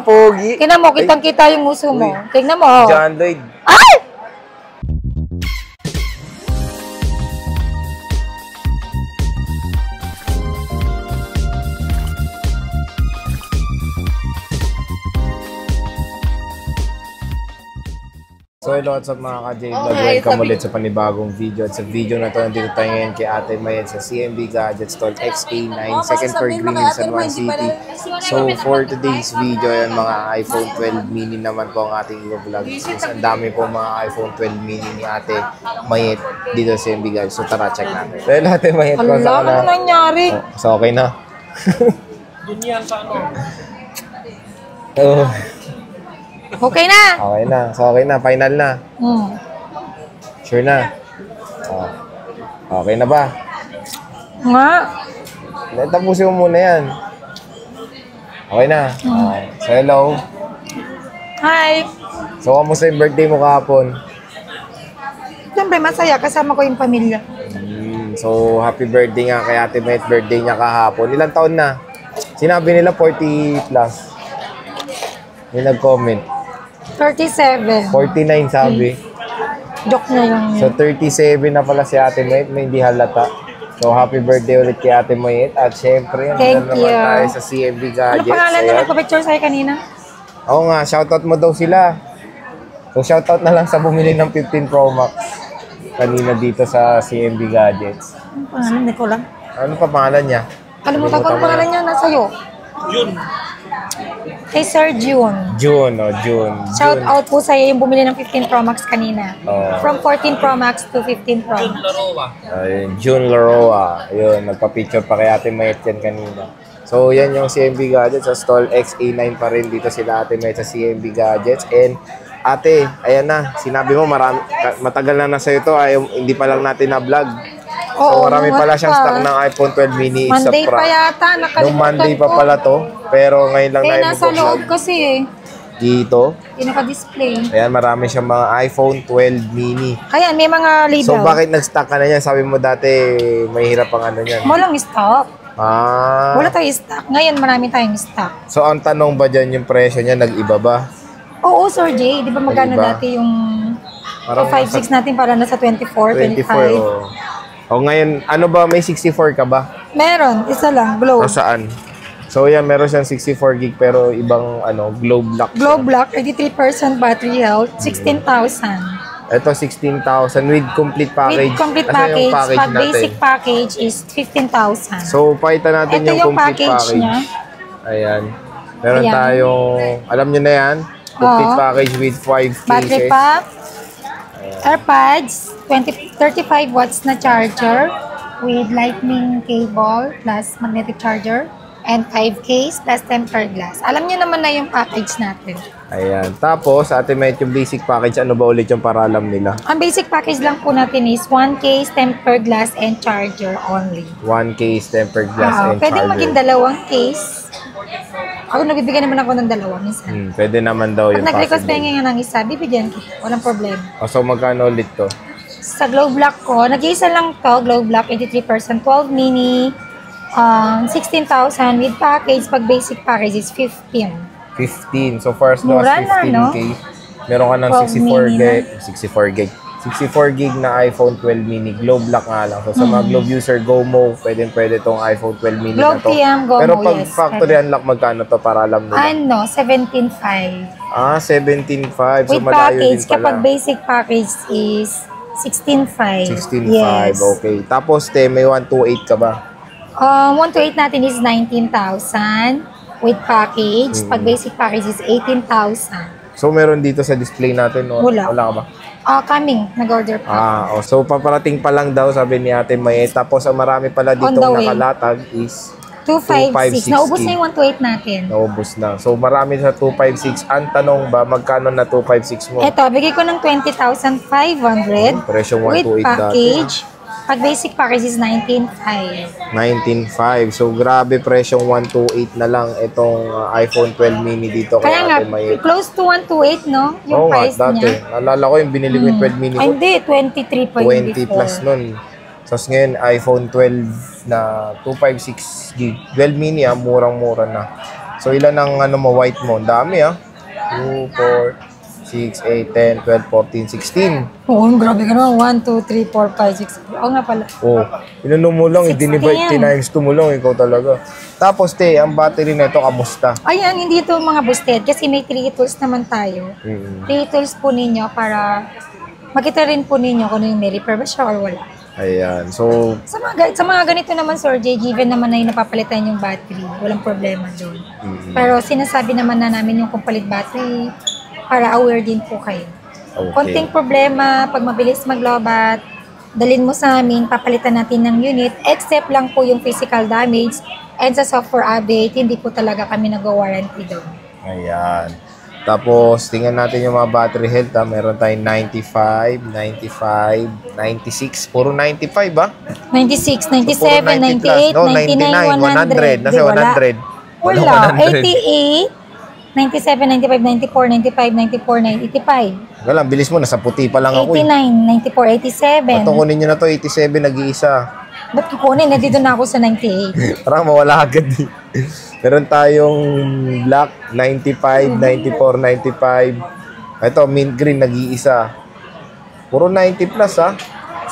pogi. Tingnan mo, kitang-kita yung uso mo. Tingnan mo. John Lloyd. Ay! So hello what's up mga ka-J-Vlog, welcome ulit sa panibagong video. At sa video na to, nandito tayo ngayon kay Ate Mayet sa CMB Gadgets Stall XA9, second floor Green in San Juan City. So for today's video, yan mga iPhone 12 mini naman po ang ating vlog. Since ang dami po mga iPhone 12 mini ni Ate Mayet dito sa CMB Gadgets. So tara, check natin. So hello Ate Mayet, kung saan ano nangyari? So okay na? Dunyan sa ano? Okay na. Okay na. So okay na, final na. Sure na. Okay na ba? Nga. Tapusin mo muna yan. Okay na. So hello. Hi. So kamusta yung birthday mo kahapon? Siyempre, masaya. Kasama ko yung pamilya. So happy birthday nga kay Ate Mayet. Birthday niya kahapon. Ilang taon na? Sinabi nila 40 plus. Yung nag-comment. 37. 49 sabi. Joke na yung... So 37 na pala si Ate Mayet. May hindi halata. So happy birthday ulit kay Ate Mayet. At syempre, Thank you. naman tayo sa CMB Gadgets. Ano pangalan na nagpa-picture sa'yo kanina? Oo nga, shoutout mo daw sila. So shoutout na lang sa bumili ng 15 Pro Max kanina dito sa CMB Gadgets. Ano pangalan? Hindi ko lang. Ano pa pangalan niya? Kalimutan ko ang pangalan niya. Nasa'yo. Yun. Kay Sir June. June. Shout out po sa'yo yung bumili ng 15 Pro Max kanina. From 14 Pro Max to 15 Pro Max. Ayun, June Laroa. Ayun, nagpa-picture pa kay Ate Mayet yan kanina. So, yan yung CMB Gadgets sa stall XA9 pa rin dito sila Ate Mayet sa CMB Gadgets. And Ate, ayan na, sinabi mo matagal na sa'yo to, hindi pa lang natin na-vlog. So, marami pala siyang stock ng iPhone 12 mini. Monday pa yata, nakalimutan ko. Nung Monday pa pala to, pero ngayon lang na nasa loob kasi eh. Dito. Hindi naka-display. Ayan, marami siyang mga iPhone 12 mini. Kaya, may mga label. So, bakit nag-stock ka na yan? Sabi mo dati, may hirap ang ano yan. Walang stock. Wala tayong stock. Ngayon, marami tayong stock. So, ang tanong ba dyan, yung presyo niya, nag-iba ba? Oo, Sir Jay. Di ba magkano dati yung 5.6 natin para nasa 24, 25? O ngayon, ano ba, may 64 ka ba? Meron, isa lang, Globe. O saan? So yan, meron siyang 64 gig pero ibang Globe Lock. Globe Lock, 83% battery health, 16,000. Ito 16,000 with complete package. With complete Asan package. yung package Pag natin? basic package is 15,000. So pakita natin yung complete package. Niya. Ayan. Meron tayong, alam nyo na yan, complete package with 5 cases. Battery pack, AirPods, 35 watts na charger with lightning cable plus magnetic charger and 5 case plus tempered glass. Alam niyo naman na yung package natin. Ayan. Tapos, Ate Mayet, yung basic package, ano ba ulit yung para alam nila? Ang basic package lang po natin is 1 case, tempered glass, and charger only. 1 case, tempered glass, and pwedeng charger. maging 2 case. Ako nagbibigay naman ako ng 2 minsan. Pwede naman daw yung Pag nag-request possible. nga ng isa, bibigyan kita. Walang problema. So, magkano ulit to? Sa Globe Lock ko, nag-iisa lang to, Globe Lock, 83%, 12 mini, 16,000 with package. Pag basic package is 15. 15. So, first loss, 15K. Meron ka ng 64 gig. 64 gig na iPhone 12 mini. Globe Lock nga lang. So, sa mga Globe user, GoMo, pwede tong iPhone 12 mini Globe na to. TM, GoMo, pero pag yes, factory unlock, magkano to para alam nila? 17,500. 17,500. So, With malayo package, din pala. kapag basic package is 16,500. 16,500. Yes. Okay. Tapos, may 128 ka ba? 128 natin is 19,000 with package. Pag basic package is 18,000. So, meron dito sa display natin? O, Wala. Wala ka ba? Coming. Nag-order pa. So paparating pa lang daw, sabi ni Ate Mayet. Tapos ang marami pala dito nakalatag is 256. Naubos na yung 128 natin. Naubos na. So marami sa 256. Ang tanong ba, magkano na 256 mo? Ito, bigay ko ng 20,500 Presyong 128 with package. dati. Pag basic package is 19,500. 19,500. So grabe, presyong 128 na lang itong iPhone 12 mini dito kay Kaya nga, Ate Mayet. close to 128, no? Yung price dati. niya. Naalala ko yung binili ko yung 12 mini ko. Ay, hindi. 23 pa yung 20 plus nun. Tapos ngayon, iPhone 12 na 256 gig. 12 mini murang-mura na. So, ilan ang ano mo, white mo? Ang dami, 2, 4, 6, 8, 10, 12, 14, 16. Oo, grabe ka naman. 1, 2, 3, 4, 5, 6. Oo nga pala. Oh, inano mo lang, i-divide 10 times 2 mo lang, ikaw talaga. Tapos, ang battery na ito, kamusta? Ayan, hindi ito mga boosted kasi may 3 tools naman tayo. 3 tools po ninyo para makita rin po ninyo kung ano yung may repair ba siya or wala. Ayan, so... Sa mga ganito naman, Sir Jay, given naman na yung napapalitan yung battery, walang problema doon. Pero sinasabi naman na namin yung kumpalit battery para aware din po kayo. Okay. Konting problema, pag mabilis maglobat, dalhin mo sa amin, papalitan natin ng unit, except lang po yung physical damage and sa software update, hindi po talaga kami nag-warranty doon. Ayan. Tapos, tingnan natin yung mga battery health. Meron tayong 95, 95, 96. Puro 95 ba? 96, 97, So, puro 98, no, 99, 100. Nasa 100. Wala. 88, 97, 95, 94, 95, 94, 85. Wala, bilis mo. Nasa puti pa lang ako 89, 94, 87. Ito, kunin nyo na to. 87, nag-iisa. Ba't kukunin? Nandito na ako sa 98. Parang mawala agad. Meron tayong black, 95, 94, 95. Ito, mint green, nag-iisa. Puro 90 plus,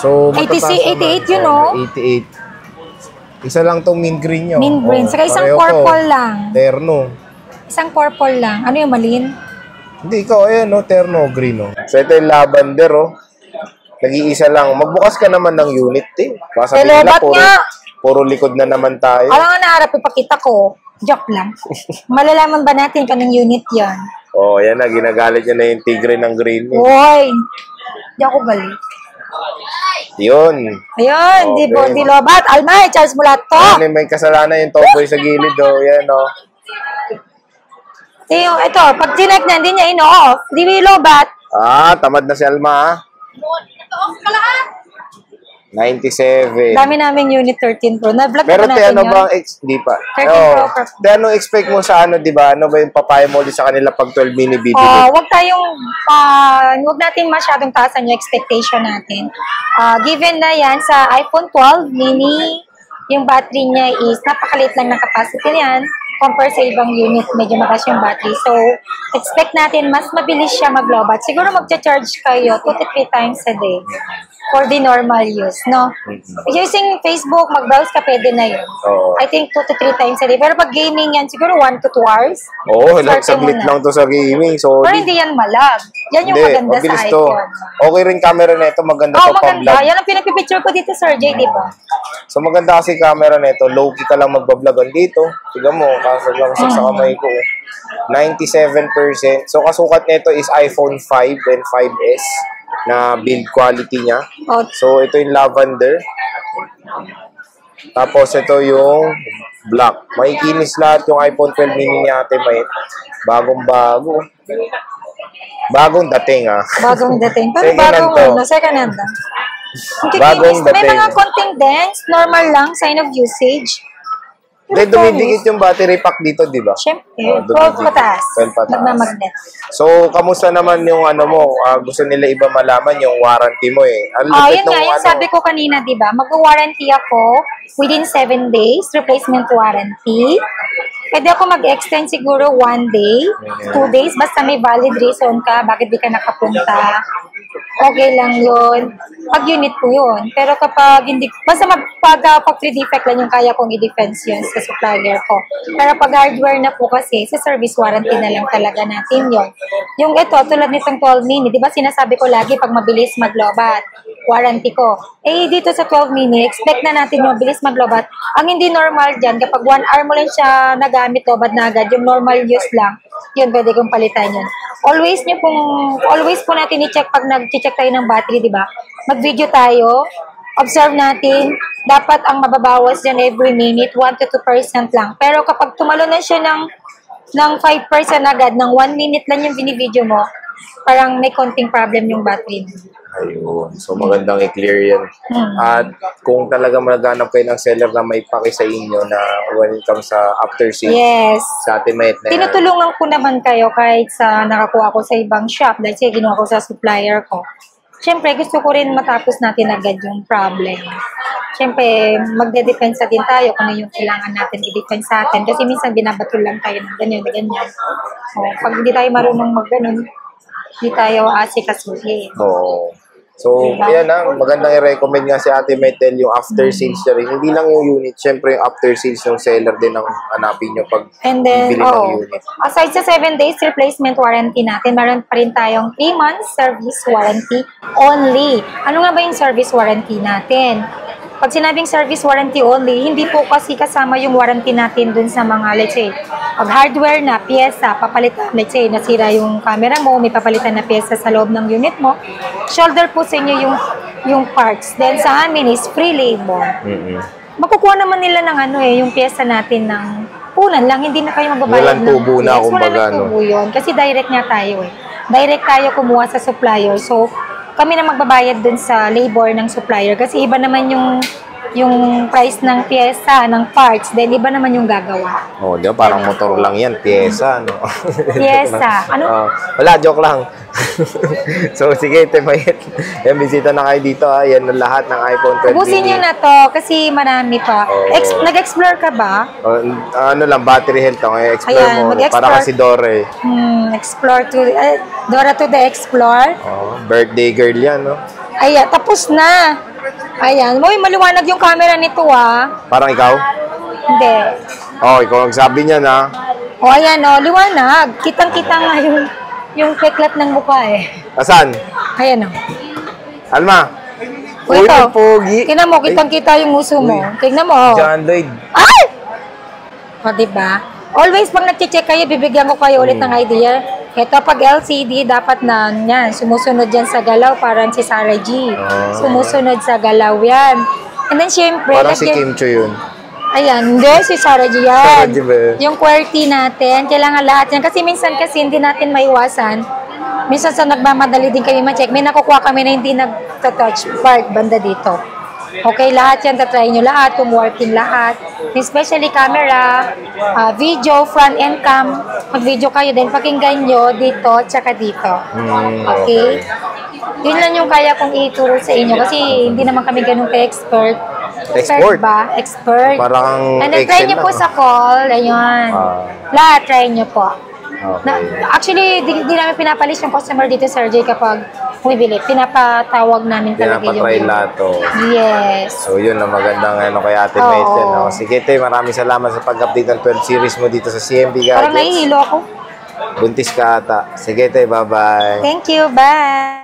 So, 88 yun, no? 88. Isa lang tong mint green nyo. Mint green. Saka isang pareho purple to. lang. Terno. Isang purple lang. Ano yung malin? Hindi, ikaw, ayan, terno, green, So, ito yung lavender, Nag-iisa lang. Magbukas ka naman ng unit, Basta Hello, ba't nga? Puro likod na naman tayo. Alam nga naharap, ipakita ko. Joke lang. Malalaman ba natin kanong unit yan? Ayan na, ginagalit niya na yung tigre ng green. Hoy! Di ako galit. Yun. Ayun, Okay. di lobat. Almay, Charles Mulato. May kasalanan yung tomboy sa gilid, Yan, Ito, pag tinek na, hindi niya ino-off. Di lobat. Tamad na si Alma, 97. Dami namin unit 13 Pro. Na-vlog Pero pa natin ano yun. bang hindi pa? 13 Pro. Ano expect mo sa di ba? Ano ba yung papayo mo sa kanila pag 12 mini bibili? Wag natin masyadong taasan yung expectation natin. Given na yan sa iPhone 12 mini, yung battery niya is napakaliit lang ng capacity niyan compare sa ibang unit, medyo mataas yung battery. So, expect natin mas mabilis siya mag-lobat. Siguro mag-charge kayo 2 to 3 times a day for the normal use, no? Using Facebook, mag-browse ka, pwede na yun. I think 2 to 3 times a day. Pero pag gaming yan, siguro 1 to 2 hours. Saglit lang to sa gaming. So, pero hindi yan malag. Yan yung maganda sa iPhone. Okay rin camera na ito, maganda to maganda. Yan ang pinagpipicture ko dito, Sir Jay, di ba? So, maganda kasi camera na ito. Low-key ka lang magbablog dito. Tignan mo, kaso lang sa kamay ko. 97%. So, kasukat nito is iPhone 5 and 5S na build quality niya. So, ito yung lavender. Tapos, ito yung black. Makikinis lahat yung iPhone 12 mini ni Ate May. Bagong-bago. Bagong dating, Bagong dating. Pero second hand lang. Bagong dating. May mga konting dents, normal lang, sign of usage. Dumidikit yung battery pack dito, di ba? Siyempre. 12 pataas. 12 pataas. Nagmamagnet. So, kamusta naman yung mo? Gusto nila iba malaman yung warranty mo Yun nga, yung sabi ko kanina, di ba? Mag-warranty ako within 7 days, replacement warranty. Pwede ako mag-extend siguro 1 day, 2 days, basta may valid reason ka, bakit di ka nakapunta. Okay lang yun. Pag unit ko yun. Pero kapag hindi, basta pag free defect lang yung kaya kong i-defense yun sa supplier ko. Pero pag hardware na po kasi, sa service warranty na lang talaga natin yun. Yung ito, tulad nitong 12 mini, di ba sinasabi ko lagi pag mabilis maglobat, warranty ko. Dito sa 12 mini, expect na natin yung mabilis maglobat. Ang hindi normal dyan, kapag 1 hour mo lang siya nagamit, lobat na agad, yung normal use lang, yun, pwede kong palitan yun. Always po natin i-check pag nag-check tayo ng battery, di ba? Mag-video tayo, observe natin, dapat ang mababawas dyan every minute, 1 to 2% lang. Pero kapag tumalo na siya ng 5% agad, ng 1 minute lang yung binivideo mo, parang may konting problem yung battery. Ayun. So, magandang i-clear yan. At kung talaga maghanap kayo ng seller na may paki sa inyo na when it comes sa after sales, sa Ate Mayet na tinutulungan ko naman kayo kahit sa nakakuha ko sa ibang shop dahil siya ginawa ko sa supplier ko. Siyempre, gusto ko rin matapos natin agad yung problem. Siyempre, magdedepensa din tayo kung ano yung kailangan natin i-defend sa atin. Kasi minsan binabato lang tayo ng ganyan na ganyan. So, pag hindi tayo marunong mag-ganon, hindi tayo asikasuhin. Oo. So, yan na. Magandang i-recommend nga si Ate Metel yung after sales niya rin. Hindi lang yung unit. Siyempre, yung after sales ng seller din ang hanapin nyo pag And then, bili ng unit. aside sa 7 days replacement warranty natin, meron pa rin tayong 3 months service warranty only. Ano nga ba yung service warranty natin? Pag sinabing service warranty only, hindi po kasi kasama yung warranty natin dun sa mga, let's say, pag hardware na pyesa, papalitan, let's say, nasira yung camera mo, may papalitan na pyesa sa loob ng unit mo, shoulder po sa inyo yung parts. Then sa amin is free labor. Makukuha naman nila ng yung pyesa natin ng punan lang, hindi na kayo magbabayad Walang tubo na, kumbaga, walang tubo yun. Kasi direct nga tayo Direct tayo kumuha sa supplier. So, kami na magbabayad dun sa labor ng supplier kasi iba naman yung price ng pyesa, ng parts, then iba naman yung gagawa. Oh, di ba? Parang motor lang yan. Pyesa, no? Pyesa. Ano? Wala, joke lang. So, sige, Temayet. Yan, bisita na kayo dito, ha. Yan ang lahat ng iPhone 12 Ubusin nyo na to kasi marami pa. Nag-explore ka ba? Ano lang, battery health. Explore Ayan, mo. mag-explore. Para kasi Dore. Explore to... Dora to the Explore. Birthday girl yan, no? Ayan, tapos na. Ayan. Uy, maliwanag yung camera nito, Parang ikaw? Hindi. Ikaw ang sabi niya, na. Ayan, liwanag. Kitang-kita nga yung peklat ng mukha, Asan? Ayan, Alma? Uy, ito. Pogi. Tingnan mo, kitang-kita yung uso mo. Tingnan mo, John Lloyd. Ay! Diba? Always, pag nag-check kayo, bibigyan ko kayo ulit ng idea. Ito, pag LCD, dapat na, yan, sumusunod yan sa galaw, parang si Sarah G. Sumusunod sa galaw yan. And then, syempre, Parang si Kim Cho yun. Ayan, hindi, si Sarah G yan. Sarah G ba? Yung QWERTY natin, kailangan lahat yan. Kasi minsan kasi hindi natin maiwasan. Minsan sa nagmamadali din kami ma-check, may nakukuha kami na hindi nag-touch part banda dito. Okay, lahat yan, tatry nyo lahat, kung working lahat. Especially camera, video, front and cam. Mag-video kayo din, pakinggan nyo dito, tsaka dito. Okay? Yun lang yung kaya kong ituro sa inyo kasi hindi naman kami ganun ka-expert. Expert ba? Expert. Parang and then try nyo po sa call, ayun. Lahat, try nyo po. Actually, di namin pinapalis yung customer dito, Sir Jay, kapag bumibili. Pinapatawag namin talaga yung... Pinapatry lahat, Yes. So, yun ang magandang kay Ate Metel. Sige, Te, maraming salamat sa pag-update ng 12 series mo dito sa CMB Gadgets. Parang nahihilo ako. Buntis ka ata. Sige, Te, bye-bye. Thank you, bye.